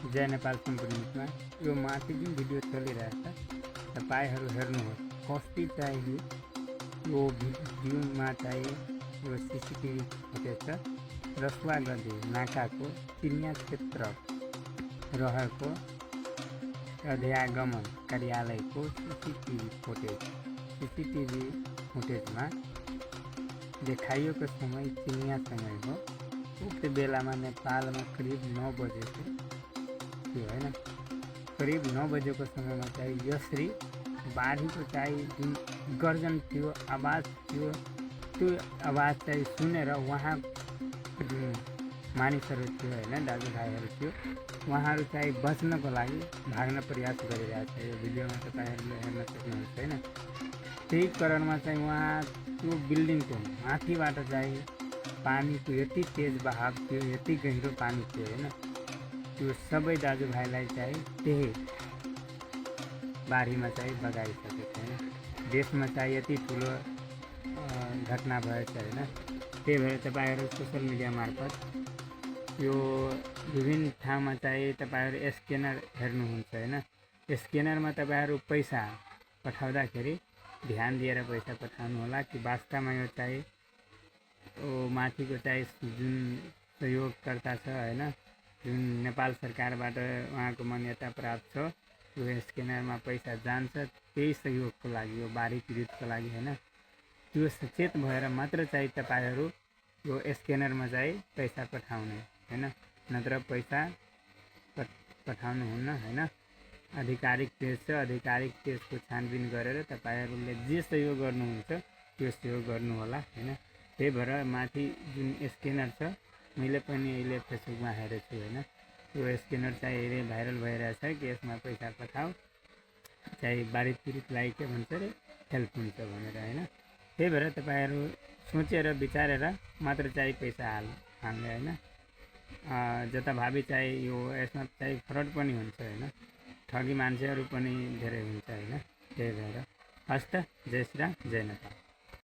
जय नेपाल सम्पूर्णमा यो माथि जुन भिडियो चलिरहेछ तपाईहरु हेर्नुहोस्। कति चाहिँ यो भिडियोमा चाहिँ यो सीसीटीभी फुटेज छ। रसुवा गढी नाकाको चिनिया क्षेत्र रहेको अध्यागमन कार्यालयको सीसीटीभी फुटेजमा देखाइएको समय चिनिया समय हो। उक्त बेलामा नेपालमा करिब 9 बजेको थियो हैन। करिब 9 बजेको समयमा चाहिँ यसरी बाढीको चाहिँ जुन गर्जन थियो, आवाज थियो, त्यो आवाज चाहिँ सुनेर वहाँ जुन मानिसहरू थियो हैन, दाजुभाइहरू थियो, उहाँहरू चाहिँ बच्नको लागि भाग्न प्रयास गरिरहेको छ। यो भिडियोमा तपाईहरुले हेर्न सक्नुहुन्छ हैन। त्यही कारणमा चाहिँ उहाँ त्यो बिल्डिङको माथिबाट चाहिँ पानीको यति तेज बहाव थियो, यति गहिरो पानी थियो हैन। त्यो सबै दाजुभाइलाई चाहिँ त्यही बाढीमा चाहिँ बगाइसकेको हैन। देशमा चाहिँ यति ठुलो घटना भएछ हैन। त्यही भएर तपाईहरु सोशल मिडिया मार्फत यो विभिन्न ठाउँमा चाहिँ तपाईहरु स्क्यानर हेर्नुहुन्छ हैन। स्क्यानरमा तपाईहरु पैसा पठाउँदाखेरि ध्यान दिएर पैसा पठाउनु होला कि वास्तवमा यो चाहिँ माथिको चाहिँ जुन सहयोगकर्ता छ हैन, जुन नेपाल सरकारबाट उहाँको मान्यता प्राप्त छ, यो स्क्यानरमा पैसा जान्छ त्यही सहयोगको लागि, यो बाढी पीडितको लागि हैन। त्यो सचेत भएर मात्र चाहिँ तपाईहरु यो स्क्यानरमा चाहिँ पैसा पठाउने हैन, नत्र पैसा पठाउनु हुन्न हैन। आधिकारिक पेज छ, आधिकारिक पेजको छानबिन गरेर तपाईहरुले जे सहयोग गर्नुहुन्छ त्यो सहयोग गर्नु होला हैन। त्यही भएर माथि जुन स्क्यानर छ, मैले पनि अहिले फेसबुकमा हेरेको छु हैन। यो स्क्यानर चाहिँ अहिले भाइरल भइरहेछ कि यसमा पैसा पठाऊ चाहिँ बाढी पीडितलाई के भन्छ रे हेल्प हुन्छ भनेर हैन। त्यही भएर तपाईहरु सोचेर विचारेर मात्र चाहिँ पैसा हाल्ने हैन। जताभावी चाहिँ यो यसमा चाहिँ फ्रड पनि हुन्छ हैन, ठगी मान्छेहरू पनि धेरै हुन्छ हैन। त्यही भएर हस्त। जय श्री राम, जय नेपाल।